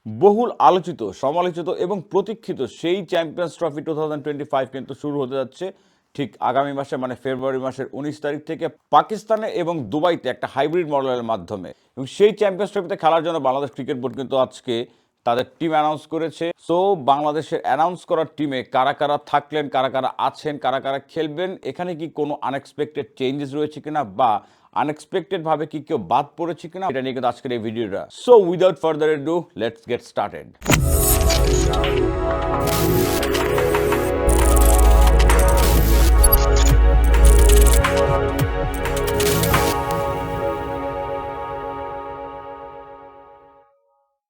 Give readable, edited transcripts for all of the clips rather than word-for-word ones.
বহুল আলোচিত, সমালোচিত এবং প্রতীক্ষিত সেই চ্যাম্পিয়ন্স ট্রফি 2025 কিন্তু শুরু হতে যাচ্ছে ঠিক আগামী মাসে, মানে ফেব্রুয়ারি মাসের 19 তারিখ থেকে পাকিস্তানে এবং দুবাইতে একটা হাইব্রিড মডেলের মাধ্যমে। এবং সেই চ্যাম্পিয়ন্স ট্রফিতে খেলার জন্য বাংলাদেশ ক্রিকেট বোর্ড কিন্তু আজকে তাদের টিম অ্যানাউন্স করেছে। সো বাংলাদেশের অ্যানাউন্স করার টিমে কারা কারা থাকলেন, কারা কারা আছেন, কারা কারা খেলবেন, এখানে কি কোনো আনএক্সপেক্টেড চেঞ্জেস রয়েছে কিনা বা আনএক্সপেক্টেড ভাবে কি কেউ বাদ পড়েছে কিনা, এটা নিয়ে কিন্তু আজকের এই ভিডিওটা। So without further edu, let's get started.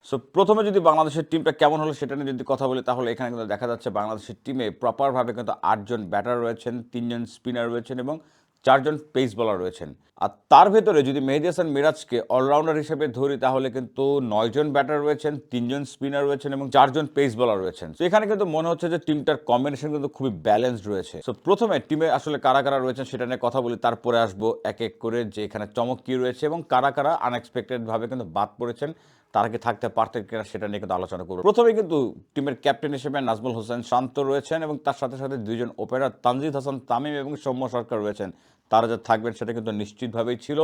So প্রথমে যদি বাংলাদেশের টিমটা কেমন হলো সেটা নিয়ে যদি কথা বলি, তাহলে এখানে কিন্তু দেখা যাচ্ছে বাংলাদেশের টিমে প্রপারভাবে কিন্তু 8জন ব্যাটার রয়েছেন, 3জন স্পিনার রয়েছেন এবং 4জন পেস বোলার রয়েছেন। আর তার ভেতরে যদি মেহেদী হাসান মিরাজকে অলরাউন্ডার হিসেবে ধরি, তাহলে কিন্তু 9জন ব্যাটার রয়েছেন, 3জন স্পিনার রয়েছেন এবং 4জন পেস বোলার রয়েছেন। তো এখানে কিন্তু মনে হচ্ছে যে টিমটার কম্বিনেশন কিন্তু খুবই ব্যালেন্সড রয়েছে। সো প্রথমে টিমে আসলে কারা কারা রয়েছেন সেটা নিয়ে কথা বলি, তারপরে আসবো এক এক করে যে এখানে চমক কী রয়েছে এবং কারা কারা আনএক্সপেক্টেডভাবে কিন্তু বাদ পড়েছেন, তারা কি থাকতে পারতেন কিনা সেটা নিয়ে কিন্তু আলোচনা করব। প্রথমে কিন্তু টিমের ক্যাপ্টেন হিসেবে নাজমুল হোসেন শান্ত রয়েছেন এবং তার সাথে সাথে 2জন ওপেনার তানজিদ হাসান তামিম এবং সৌম্য সরকার রয়েছেন। তারা যে থাকবেন সেটা কিন্তু নিশ্চিতভাবেই ছিল।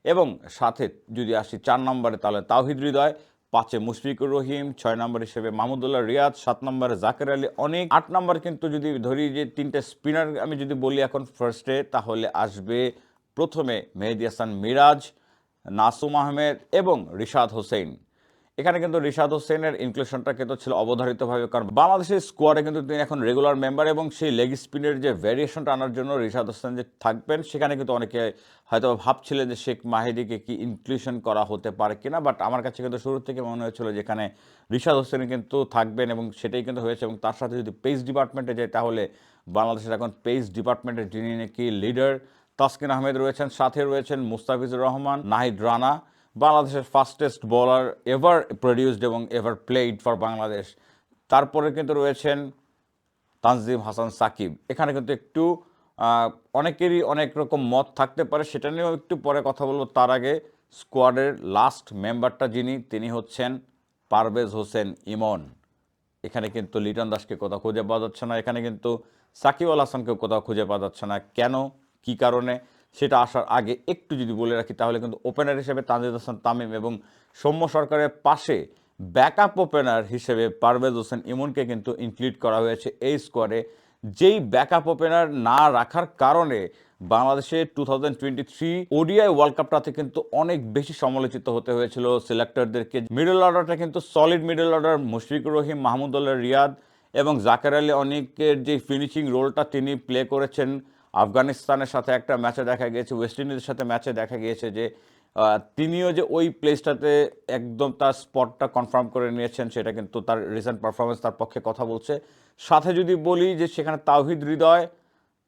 এবং সাথে যদি আসি 4 নম্বরে, তাহলে তাওহিদ হৃদয়, 5-এ মুশফিকুর রহিম, 6 নম্বর হিসেবে মাহমুদুল্লাহ রিয়াদ, 7 নম্বরে জাকের আলী অনেক, 8 নম্বর কিন্তু যদি ধরি যে 3টে স্পিনার আমি যদি বলি এখন ফার্স্টে, তাহলে আসবে প্রথমে মেহেদী হাসান মিরাজ, নাসুম আহমেদ এবং রিশাদ হোসেন। এখানে কিন্তু রিশাদ হোসেনের ইনক্লুশনটা কিন্তু ছিল অবধারিতভাবে, কারণ বাংলাদেশের স্কোয়াডে কিন্তু তিনি এখন রেগুলার মেম্বার এবং সেই লেগ স্পিনের যে ভ্যারিয়েশনটা আনার জন্য রিশাদ হোসেন যে থাকবেন, সেখানে কিন্তু অনেকে হয়তো ভাবছিলেন যে শেখ মাহিদিকে কি ইনক্লুশন করা হতে পারে কিনা, বাট আমার কাছে কিন্তু শুরু থেকে মনে হয়েছিল যে এখানে রিশাদ হোসেন কিন্তু থাকবেন এবং সেটাই কিন্তু হয়েছে। এবং তার সাথে যদি পেস ডিপার্টমেন্টে যায়, তাহলে বাংলাদেশের এখন পেস ডিপার্টমেন্টের যিনি নাকি লিডার তাসকিন আহমেদ রয়েছেন, সাথে রয়েছেন মুস্তাফিজুর রহমান, নাহিদ রানা, বাংলাদেশের ফাস্টেস্ট বোলার এভার প্রডিউসড এবং এভার প্লেইড ফর বাংলাদেশ। তারপরে কিন্তু রয়েছেন তানজিম হাসান সাকিব। এখানে কিন্তু একটু অনেকেরই অনেক রকম মত থাকতে পারে, সেটা নিয়েও একটু পরে কথা বলবো। তার আগে স্কোয়াডের লাস্ট মেম্বারটা যিনি, তিনি হচ্ছেন পারভেজ হোসেন ইমন। এখানে কিন্তু লিটন দাসকে কোথাও খুঁজে পাওয়া যাচ্ছে না, এখানে কিন্তু সাকিব আল হাসানকেও কোথাও খুঁজে পাওয়া যাচ্ছে না। কেন, কি কারণে, সেটা আসার আগে একটু যদি বলে রাখি, তাহলে কিন্তু ওপেনার হিসেবে তানজিদ হাসান তামিম এবং সৌম্য সরকারের পাশে ব্যাকআপ ওপেনার হিসেবে পারভেজ হোসেন ইমনকে কিন্তু ইনক্লুড করা হয়েছে এই স্কোয়াডে। যেই ব্যাকআপ ওপেনার না রাখার কারণে বাংলাদেশে 2023 ওডিআই ওয়ার্ল্ড কাপটাতে কিন্তু অনেক বেশি সমালোচিত হতে হয়েছিল সিলেক্টরদেরকে। মিডল অর্ডারটা কিন্তু solid middle order, Mushfiqur Rahim, Mahmudullah Riyad এবং জাকের আলী অনেকের যে ফিনিশিং রোলটা তিনি প্লে করেছেন। আফগানিস্তানের সাথে একটা ম্যাচে দেখা গিয়েছে, ওয়েস্ট ইন্ডিজের সাথে ম্যাচে দেখা গিয়েছে যে তিনিও যে ওই প্লেসটাতে একদম তার স্পটটা কনফার্ম করে নিয়েছেন, সেটা কিন্তু তার রিসেন্ট পারফরমেন্স তার পক্ষে কথা বলছে। সাথে যদি বলি যে সেখানে তাওহিদ হৃদয়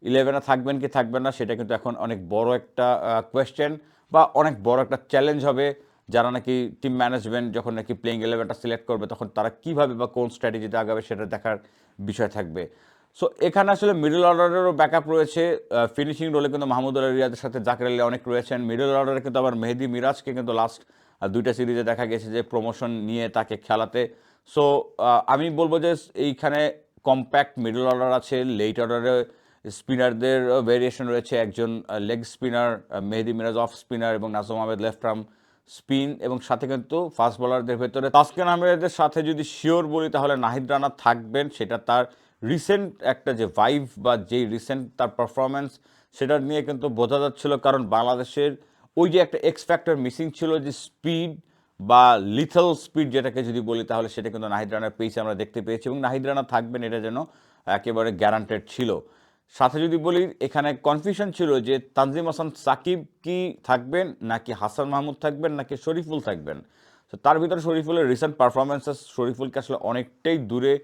11-এ থাকবেন কি থাকবেন না, সেটা কিন্তু এখন অনেক বড় একটা কোয়েশ্চেন বা অনেক বড় একটা চ্যালেঞ্জ হবে। যারা নাকি টিম ম্যানেজমেন্ট যখন নাকি প্লেইং 11টা সিলেক্ট করবে, তখন তারা কীভাবে বা কোন স্ট্র্যাটেজিতে আগাবে সেটা দেখার বিষয় থাকবে। সো এখানে আসলে মিডল অর্ডারেরও ব্যাকআপ রয়েছে। ফিনিশিং রোলে কিন্তু মাহমুদুল্লাহ রিয়াদের সাথে জাকের আলী অনেক রয়েছেন। মিডল অর্ডারে কিন্তু আবার মেহেদী মিরাজকে কিন্তু লাস্ট 2টা সিরিজে দেখা গেছে যে প্রমোশন নিয়ে তাকে খেলাতে। সো আমি বলবো যে এইখানে কম্প্যাক্ট মিডল অর্ডার আছে। লেট অর্ডারে স্পিনারদের ভেরিয়েশন রয়েছে, একজন লেগ স্পিনার মেহেদী মিরাজ অফ স্পিনার এবং নাজম আহমেদ লেফট আর্ম স্পিন, এবং সাথে কিন্তু ফাস্ট বোলারদের ভেতরে তাসকিন আহমেদের সাথে যদি শিওর বলি, তাহলে নাহিদ রানা থাকবেন। সেটা তার রিসেন্ট একটা যে ভাইভ বা যেই রিসেন্ট তার পারফরমেন্স, সেটা নিয়ে কিন্তু বোঝা যাচ্ছিল। কারণ বাংলাদেশের ওই যে একটা এক্স ফ্যাক্টর মিসিং ছিল, যে স্পিড বা লিথল স্পিড যেটাকে যদি বলি, তাহলে সেটা কিন্তু নাহিদ রানার পেয়েছে আমরা দেখতে পেয়েছি এবং নাহিদ রানা থাকবেন এটা যেন একেবারে গ্যারান্টেড ছিল। সাথে যদি বলি, এখানে কনফিউশন ছিল যে তানজিম হাসান সাকিব কি থাকবেন, নাকি হাসান মাহমুদ থাকবেন, নাকি শরীফুল থাকবেন। তো তার ভিতরে শরীফুলের রিসেন্ট পারফরমেন্সেস শরীফুলকে আসলে অনেকটাই দূরে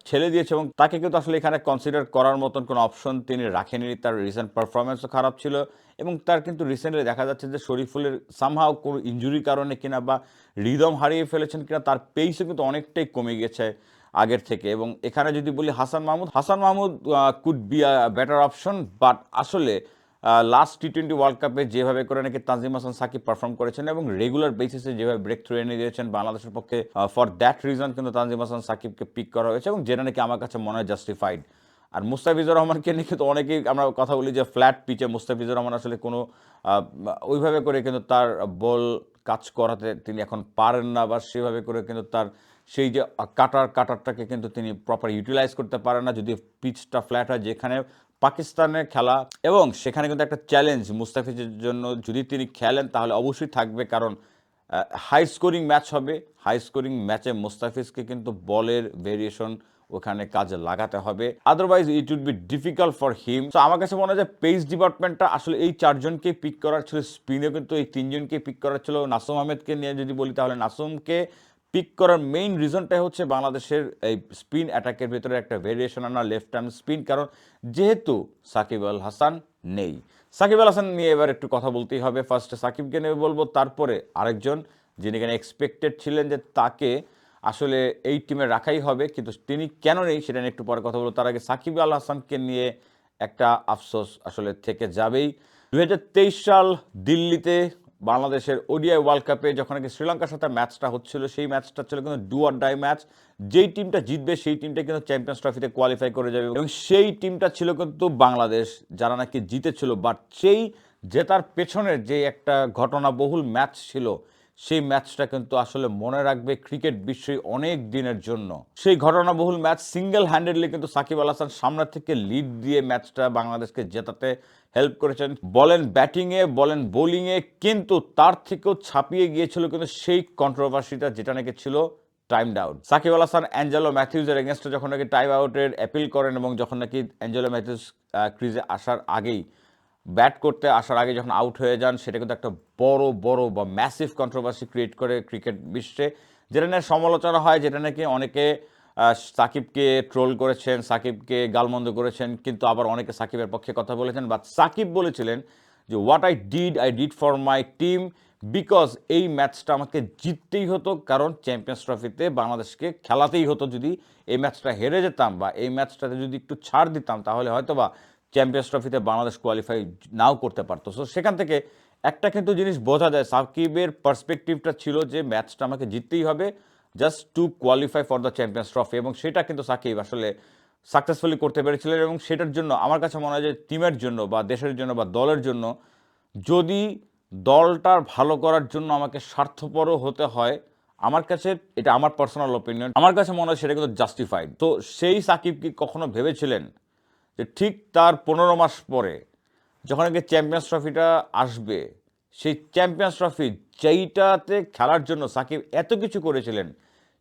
ঠেলে দিয়েছে এবং তাকে কিন্তু আসলে এখানে কনসিডার করার মতন কোনো অপশন তিনি রাখেননি। তার রিসেন্ট পারফরমেন্সও খারাপ ছিল এবং তার কিন্তু রিসেন্টলি দেখা যাচ্ছে যে শরীফুলের সামহাও কোনো ইঞ্জুরির কারণে কিনা বা রিদম হারিয়ে ফেলেছেন কিনা, তার পেসও কিন্তু অনেকটাই কমে গেছে আগের থেকে। এবং এখানে যদি বলি Hasan Mahmud could be a better option, but আসলে লাস্ট টি-20 ওয়ার্ল্ড কাপে যেভাবে করে নাকি তানজিম হাসান সাকিব পারফর্ম করেছেন এবং রেগুলার বেসিসে যেভাবে ব্রেক থ্রু এনে দিয়েছেন বাংলাদেশের পক্ষে, ফর দ্যাট রিজন কিন্তু তানজিম হাসান সাকিবকে পিক করা হয়েছে এবং যেটা নাকি আমার কাছে মনে হয় জাস্টিফাইড। আর মুস্তাফিজুর রহমানকে নিয়ে কিন্তু অনেকেই আমরা কথা বলি যে ফ্ল্যাট পিচে মুস্তাফিজুর রহমান আসলে কোনো ওইভাবে করে কিন্তু তার বল কাজ করাতে তিনি এখন পারেন না, বা সেভাবে করে কিন্তু তার সেই যে কাটারটাকে কিন্তু তিনি প্রপার ইউটিলাইজ করতে পারেন না যদি পিচটা ফ্ল্যাট হয়, যেখানে পাকিস্তানের খেলা এবং সেখানে কিন্তু একটা চ্যালেঞ্জ মুস্তাফিজের জন্য। যদি তিনি খেলেন তাহলে অবশ্যই থাকবে, কারণ হাই স্কোরিং ম্যাচ হবে। হাই স্কোরিং ম্যাচে মুস্তাফিজকে কিন্তু বলের ভেরিয়েশন ওখানে কাজে লাগাতে হবে, otherwise it would be difficult for him. তো আমার কাছে মনে হয় যে পেস ডিপার্টমেন্টটা আসলে এই চারজনকেই পিক করার ছিল, স্পিনে কিন্তু এই তিনজনকেই পিক করার ছিল। নাসুম আহমেদকে নিয়ে যদি বলি তাহলে নাসুমকে পিক করার মেইন রিজনটাই হচ্ছে বাংলাদেশের এই স্পিন অ্যাটাকের ভিতরে একটা ভেরিয়েশন আনা লেফট হ্যান্ড স্পিন, কারণ যেহেতু সাকিব আল হাসান নেই। সাকিব আল হাসান নিয়ে এবার একটু কথা বলতেই হবে। ফার্স্টে সাকিবকে নিয়ে বলবো, তারপরে আরেকজন যিনি এখানে এক্সপেক্টেড ছিলেন যে তাকে আসলে এই টিমে রাখাই হবে, কিন্তু তিনি কেন নেই সেটা নিয়ে একটু পরে কথা বলবো। তার আগে সাকিব আল হাসানকে নিয়ে একটা আফসোস আসলে থেকে যাবেই। 2023 সাল দিল্লিতে বাংলাদেশের ওডিআই ওয়ার্ল্ড কাপে যখন নাকি শ্রীলঙ্কার সাথে ম্যাচটা হচ্ছিল, সেই ম্যাচটা ছিল কিন্তু ডু অর ডাই ম্যাচ। যেই টিমটা জিতবে সেই টিমটা কিন্তু চ্যাম্পিয়ন্স ট্রফিতে কোয়ালিফাই করে যাবে, এবং সেই টিমটা ছিল কিন্তু বাংলাদেশ, যারা নাকি জিতেছিল। বাট সেই জেতার পেছনের যে একটা ঘটনাবহুল ম্যাচ ছিল, সেই ম্যাচটা কিন্তু আসলে মনে রাখবে ক্রিকেট বিশ্বই অনেক দিনের জন্য। সেই ঘটনাবহুল ম্যাচ সিঙ্গেল হ্যান্ডেডলি কিন্তু সাকিব আল হাসান সামনে থেকে লিড দিয়ে ম্যাচটা বাংলাদেশকে জেতাতে হেল্প করেছেন। বলেন ব্যাটিংয়ে বলেন বোলিংয়ে, কিন্তু তার থেকেও ছাপিয়ে গিয়েছিল কিন্তু সেই কন্ট্রোভার্সিটা, যেটা নাকি ছিল timed out. Shakib Al Hasan Angelo ম্যাথিউজের এগেনস্টে যখন নাকি টাইম আউটের অ্যাপিল করেন, এবং যখন নাকি অ্যাঞ্জেলো ম্যাথিউজ ক্রিজে আসার আগেই, ব্যাট করতে আসার আগে যখন আউট হয়ে যান, সেটা কিন্তু একটা বড় বা ম্যাসিভ কন্ট্রোভার্সি ক্রিয়েট করে ক্রিকেট বিশ্বে, যেটা নিয়ে সমালোচনা হয়, যেটা নাকি অনেকে সাকিবকে ট্রোল করেছেন, সাকিবকে গালমন্দ করেছেন, কিন্তু আবার অনেকে সাকিবের পক্ষে কথা বলেছেন। বাট সাকিব বলেছিলেন যে what I did for my team, because এই ম্যাচটা আমাকে জিততেই হতো, কারণ চ্যাম্পিয়ন্স ট্রফিতে বাংলাদেশকে খেলাতেই হতো। যদি এই ম্যাচটা হেরে যেতাম বা এই ম্যাচটাতে যদি একটু ছাড় দিতাম, তাহলে হয়তো বা চ্যাম্পিয়ন্স ট্রফিতে বাংলাদেশ কোয়ালিফাই নাও করতে পারতো। সো সেখান থেকে একটা কিন্তু জিনিস বোঝা যায়, সাকিবের পার্সপেক্টিভটা ছিল যে ম্যাচটা আমাকে জিততেই হবে just to qualify for the champions trophy, এবং সেটা কিন্তু সাকিব আসলে সাকসেসফুলি করতে পেরেছিলেন। এবং সেটার জন্য আমার কাছে মনে হয় যে টিমের জন্য বা দেশের জন্য বা দলের জন্য, যদি দলটার ভালো করার জন্য আমাকে স্বার্থপরও হতে হয়, আমার কাছে এটা আমার পার্সোনাল ওপিনিয়ন, আমার কাছে মনে হয় সেটা কিন্তু জাস্টিফাইড। তো সেই সাকিব কি কখনো ভেবেছিলেন যে ঠিক তার 15 মাস পরে যখন নাকি চ্যাম্পিয়ন্স ট্রফিটা আসবে, সেই চ্যাম্পিয়ন্স ট্রফি যেইটাতে খেলার জন্য সাকিব এত কিছু করেছিলেন,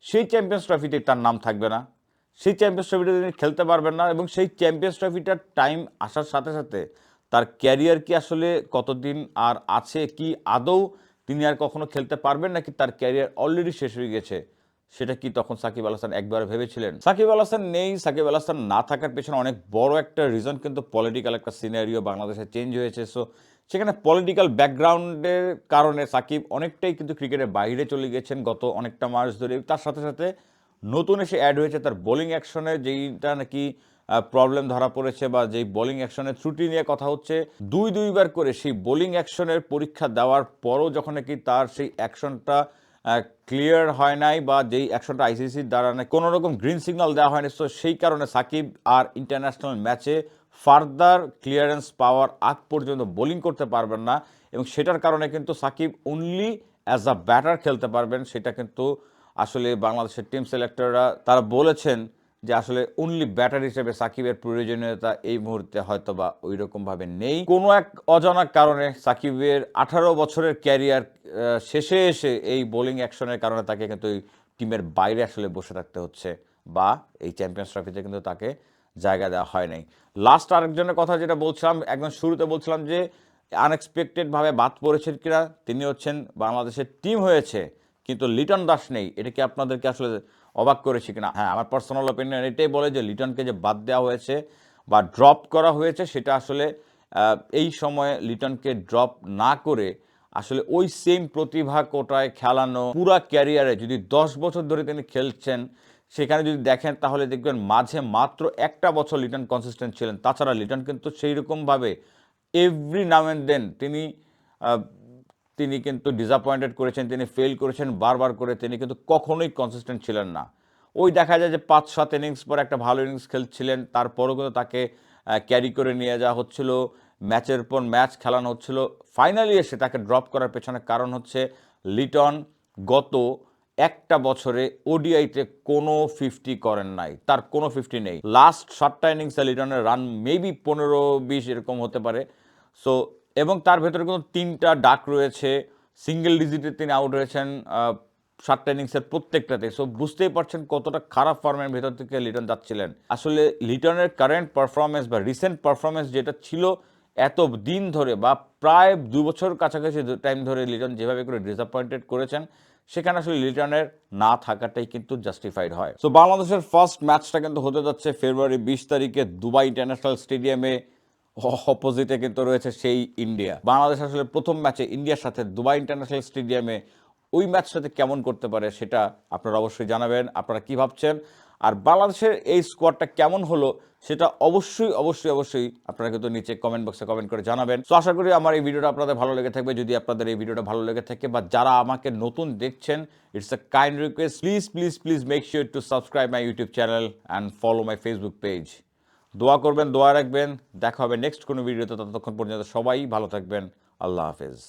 সেই চ্যাম্পিয়ন্স ট্রফিতে তার নাম থাকবে না, সেই চ্যাম্পিয়ন্স ট্রফিটা তিনি খেলতে পারবেন না, এবং সেই চ্যাম্পিয়ন্স ট্রফিটার টাইম আসার সাথে সাথে তার ক্যারিয়ার কি আসলে কতদিন আর আছে, কি আদৌ তিনি আর কখনো খেলতে পারবেন নাকি তার ক্যারিয়ার অলরেডি শেষ হয়ে গেছে, সেটা কি তখন সাকিব আল হাসান একবার ভেবেছিলেন? সাকিব আল হাসান নেই, সাকিব আল হাসান না থাকার পেছনে অনেক বড় একটা রিজন কিন্তু পলিটিক্যাল একটা সিনারিও বাংলাদেশে চেঞ্জ হয়েছে। সো সেখানে পলিটিক্যাল ব্যাকগ্রাউন্ডের কারণে সাকিব অনেকটাই কিন্তু ক্রিকেটের বাইরে চলে গেছেন গত অনেকটা মাস ধরে। তার সাথে সাথে নতুন এসে অ্যাড হয়েছে তার বোলিং অ্যাকশনে, যেইটা নাকি প্রবলেম ধরা পড়েছে, বা যেই বোলিং অ্যাকশনের ত্রুটি নিয়ে কথা হচ্ছে। দুইবার করে সেই বোলিং অ্যাকশনের পরীক্ষা দেওয়ার পরও যখন নাকি তার সেই অ্যাকশনটা ক্লিয়ার হয় নাই, বা যেই অ্যাকশনটা আইসিসির দ্বারা কোনো রকম গ্রিন সিগন্যাল দেওয়া হয়নি, সো সেই কারণে সাকিব আর ইন্টারন্যাশনাল ম্যাচে ফার্দার ক্লিয়ারেন্স পাওয়ার আগ পর্যন্ত বোলিং করতে পারবেন না, এবং সেটার কারণে কিন্তু Shakib only as a batter খেলতে পারবেন। সেটা কিন্তু আসলে বাংলাদেশের টিম সিলেক্টররা তারা বলেছেন যে আসলে অনলি ব্যাটার হিসেবে সাকিবের প্রয়োজনীয়তা এই মুহূর্তে হয়তো বা ওই রকমভাবে নেই। কোনো এক অজানা কারণে সাকিবের 18 বছরের ক্যারিয়ার শেষে এসে এই বোলিং অ্যাকশনের কারণে তাকে কিন্তু এই টিমের বাইরে আসলে বসে থাকতে হচ্ছে, বা এই চ্যাম্পিয়ন্স ট্রফিতে কিন্তু তাকে জায়গা দেওয়া হয় নাই। লাস্ট আরেকজনের কথা যেটা বলছিলাম, একদম শুরুতে বলছিলাম যে আনএক্সপেক্টেডভাবে বাদ পড়েছেন কিনা, তিনি হচ্ছেন বাংলাদেশের টিম হয়েছে কিন্তু লিটন দাস নেই। এটা কি আপনাদেরকে আসলে অবাক করেছে কিনা? হ্যাঁ, আমার পার্সোনাল ওপিনিয়ন এটাই বলে যে লিটনকে যে বাদ দেওয়া হয়েছে বা ড্রপ করা হয়েছে, সেটা আসলে এই সময়ে লিটনকে ড্রপ না করে আসলে ওই সেম প্রতিভা কোটায় খেলানো, পুরা ক্যারিয়ারে যদি 10 বছর ধরে তিনি খেলছেন, সেখানে যদি দেখেন তাহলে দেখবেন মাঝে মাত্র একটা বছর লিটন কনসিস্টেন্ট ছিলেন। তাছাড়া লিটন কিন্তু সেই রকমভাবে এভরি নাও অ্যান্ড দেন তিনি কিন্তু ডিসঅ্যাপয়েন্টেড করেছেন, তিনি ফেল করেছেন বারবার করে, তিনি কিন্তু কখনোই কনসিস্টেন্ট ছিলেন না। ওই দেখা যায় যে ৫-৭ ইনিংস পর একটা ভালো ইনিংস খেলছিলেন, তারপরও কিন্তু তাকে ক্যারি করে নিয়ে যাওয়া হচ্ছিল, ম্যাচের পর ম্যাচ খেলানো হচ্ছিল। ফাইনালি এসে তাকে ড্রপ করার পেছনে কারণ হচ্ছে লিটন গত একটা বছরে ওডিআইতে কোনো 50 করেন নাই, তার কোনো 50 নেই। লাস্ট 7টা ইনিংসে লিটনের রান মেবি 15-20 এরকম হতে পারে। সো এবং তার ভেতরে কিন্তু 3টা ডাক রয়েছে, সিঙ্গেল ডিজিটে তিনি আউট হয়েছেন 7টা ইনিংসের প্রত্যেকটাতে। সো বুঝতেই পারছেন কতটা খারাপ ফর্মের ভেতর থেকে লিটন যাচ্ছিলেন। আসলে লিটনের কারেন্ট পারফরমেন্স বা রিসেন্ট পারফরমেন্স যেটা ছিল এত দিন ধরে বা প্রায় 2 বছর কাছাকাছি টাইম ধরে লিটন যেভাবে করে ডিসঅ্যাপয়েন্টেড করেছেন, সেখানে আসলে লিটনের না থাকাটাই কিন্তু জাস্টিফাইড হয়। সো বাংলাদেশের ফার্স্ট ম্যাচটা কিন্তু হতে যাচ্ছে ফেব্রুয়ারি 20 তারিখে দুবাই ইন্টারন্যাশনাল স্টেডিয়ামে। অপোজিটে কিন্তু রয়েছে সেই ইন্ডিয়া। বাংলাদেশ আসলে প্রথম ম্যাচে ইন্ডিয়ার সাথে দুবাই ইন্টারন্যাশনাল স্টেডিয়ামে ওই ম্যাচটাতে কেমন করতে পারে সেটা আপনারা অবশ্যই জানাবেন, আপনারা কী ভাবছেন। আর বাংলাদেশের এই স্কোয়াডটা কেমন হলো সেটা অবশ্যই আপনারা কিন্তু নিচে কমেন্ট বক্সে কমেন্ট করে জানাবেন। সো আশা করি আমার এই ভিডিওটা আপনাদের ভালো লেগে থাকবে। যদি আপনাদের এই ভিডিওটা ভালো লেগে থাকে বা যারা আমাকে নতুন দেখছেন, it's a kind request, please make sure to subscribe my YouTube channel and follow my Facebook page. দোয়া করবেন, দোয়া রাখবেন। দেখা হবে নেক্সট কোনো ভিডিওতে। ততক্ষণ পর্যন্ত সবাই ভালো থাকবেন। আল্লাহ হাফেজ।